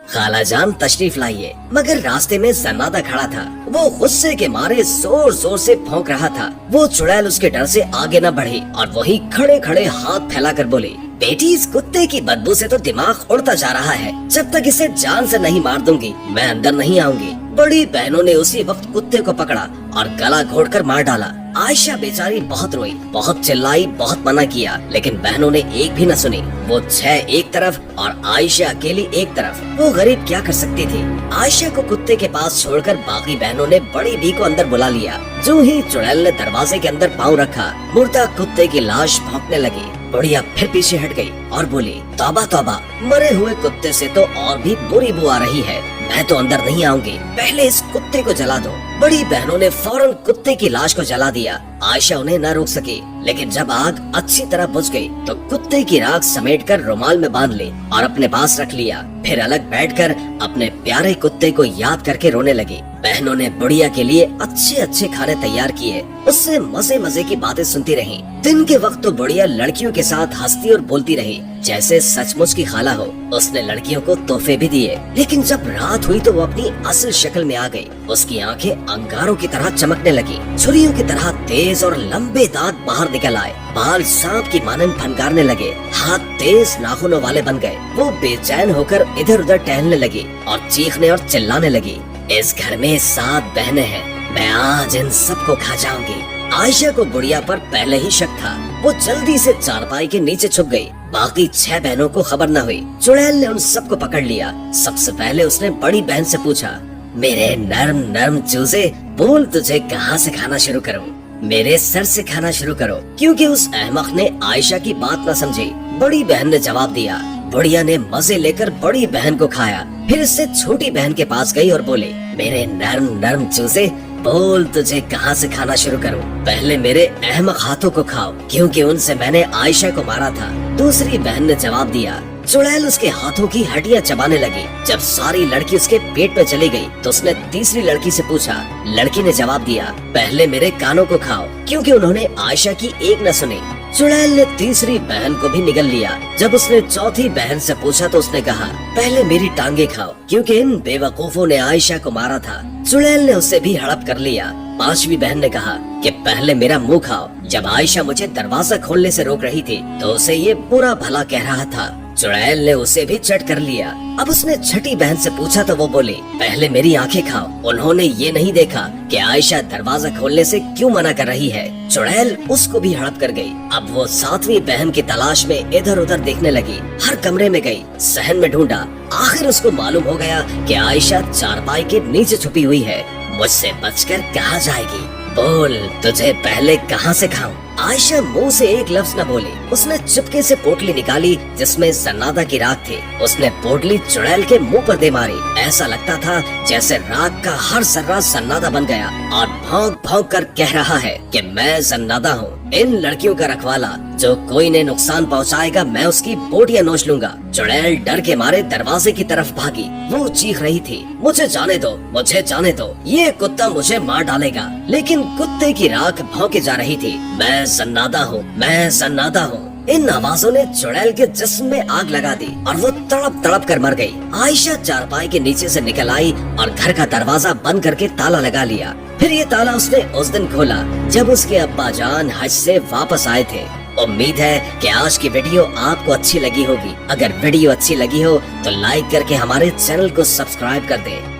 खाला जान तशरीफ लाइए। मगर रास्ते में जन्नादा खड़ा था। वो गुस्से के मारे जोर जोर से भौंक रहा था। वो चुड़ैल उसके डर से आगे न बढ़ी और वही खड़े खड़े हाथ फैलाकर बोली, बेटी इस कुत्ते की बदबू से तो दिमाग उड़ता जा रहा है। जब तक इसे जान से नहीं मार दूंगी मैं अंदर नहीं आऊंगी। बड़ी बहनों ने उसी वक्त कुत्ते को पकड़ा और गला घोटकर मार डाला। आयशा बेचारी बहुत रोई, बहुत चिल्लाई, बहुत मना किया, लेकिन बहनों ने एक भी न सुनी। वो 6 एक तरफ और आयशा अकेली एक तरफ। वो गरीब क्या कर सकती थी। आयशा को कुत्ते के पास छोड़कर बाकी बहनों ने बड़ी भी को अंदर बुला लिया। जो ही चुड़ैल ने दरवाजे के अंदर पाँव रखा, मुर्दा कुत्ते की लाश भौंकने लगी। बुढ़िया फिर पीछे हट गई और बोली, तौबा तौबा, मरे हुए कुत्ते से तो और भी बुरी बू आ रही है। मैं तो अंदर नहीं आऊंगी, पहले इस कुत्ते को जला दो। बड़ी बहनों ने फौरन कुत्ते की लाश को जला दिया। आयशा उन्हें न रोक सकी, लेकिन जब आग अच्छी तरह बुझ गई तो कुत्ते की राख समेटकर रुमाल में बांध ली और अपने पास रख लिया। फिर अलग बैठकर अपने प्यारे कुत्ते को याद करके रोने लगी। बहनों ने बुढ़िया के लिए अच्छे अच्छे खाने तैयार किए, उससे मजे मजे की बातें सुनती रही। दिन के वक्त तो बुढ़िया लड़कियों के साथ हंसती और बोलती रही जैसे सचमुच की खाला हो। उसने लड़कियों को तोहफे भी दिए, लेकिन जब रात हुई तो वो अपनी असल शक्ल में आ गई। उसकी आंखें अंगारों की तरह चमकने लगी, छुरियों की तरह तेज और लंबे दांत बाहर निकल आए, बाल सांप की मानंद फनकारने लगे, हाथ तेज नाखूनों वाले बन गए। वो बेचैन होकर इधर उधर टहलने लगी और चीखने और चिल्लाने लगी, इस घर में 7 बहनें हैं, मैं आज इन सबको खा जाऊंगी। आयशा को बुढ़िया पर पहले ही शक था। वो जल्दी से चारपाई के नीचे छुप गई। बाकी 6 बहनों को खबर न हुई। चुड़ैल ने उन सबको पकड़ लिया। सबसे पहले उसने बड़ी बहन से पूछा, मेरे नर्म नर्म चूजे, बोल तुझे कहाँ से खाना शुरू करूँ? मेरे सर से खाना शुरू करो, क्योंकि उस अहमक ने आयशा की बात न समझी। बड़ी बहन ने जवाब दिया। बुढ़िया ने मजे लेकर बड़ी बहन को खाया, फिर इससे छोटी बहन के पास गई और बोली, मेरे नर्म नर्म चूजे, बोल तुझे कहाँ से खाना शुरू करूं? पहले मेरे अहमक हाथों को खाओ, क्योंकि उनसे मैंने आयशा को मारा था। दूसरी बहन ने जवाब दिया। चुड़ैल उसके हाथों की हड्डियां चबाने लगी। जब सारी लड़की उसके पेट पे चली गई तो उसने तीसरी लड़की से पूछा। लड़की ने जवाब दिया, पहले मेरे कानों को खाओ, क्योंकि उन्होंने आयशा की एक न सुनी। चुड़ैल ने तीसरी बहन को भी निगल लिया। जब उसने चौथी बहन से पूछा तो उसने कहा, पहले मेरी टांगे खाओ, क्योंकि इन बेवकूफों ने आयशा को मारा था। चुड़ैल ने उसे भी हड़प कर लिया। पांचवी बहन ने कहा कि पहले मेरा मुंह खाओ। जब आयशा मुझे दरवाजा खोलने से रोक रही थी तो उसे ये बुरा भला कह रहा था। चुड़ैल ने उसे भी चट कर लिया। अब उसने छठी बहन से पूछा तो वो बोली, पहले मेरी आंखें खाओ। उन्होंने ये नहीं देखा कि आयशा दरवाजा खोलने से क्यों मना कर रही है। चुड़ैल उसको भी हड़प कर गई। अब वो 7वीं बहन की तलाश में इधर उधर देखने लगी। हर कमरे में गई, सहन में ढूंढा। आखिर उसको मालूम हो गया कि आयशा चारपाई के नीचे छुपी हुई है। मुझसे बचकर कहाँ जाएगी? बोल तुझे पहले कहाँ से खाऊं? आयशा मुंह से एक लफ्ज न बोली। उसने चुपके से पोटली निकाली जिसमें जन्नादा की राख थी। उसने पोटली चुड़ैल के मुंह पर दे मारी। ऐसा लगता था जैसे राख का हर सर्रा जन्नादा बन गया और भौंक भौंक कर कह रहा है कि मैं जन्नादा हूँ, इन लड़कियों का रखवाला। जो कोई ने नुकसान पहुँचाएगा मैं उसकी बोटियां नोच लूंगा। चुड़ैल डर के मारे दरवाजे की तरफ भागी। वो चीख रही थी, मुझे जाने दो, मुझे जाने दो, ये कुत्ता मुझे मार डालेगा। लेकिन कुत्ते की राख भौंके जा रही थी। मैं जन्नादा हूँ, मैं जन्नादा हूँ। इन आवाजों ने चुड़ैल के जिस्म में आग लगा दी और वो तड़प तड़प कर मर गई। आयशा चारपाई के नीचे से निकल आई और घर का दरवाजा बंद करके ताला लगा लिया। फिर ये ताला उसने उस दिन खोला जब उसके अब्बा जान हज से वापस आए थे। उम्मीद है कि आज की वीडियो आपको अच्छी लगी होगी। अगर वीडियो अच्छी लगी हो तो लाइक करके हमारे चैनल को सब्सक्राइब कर दें।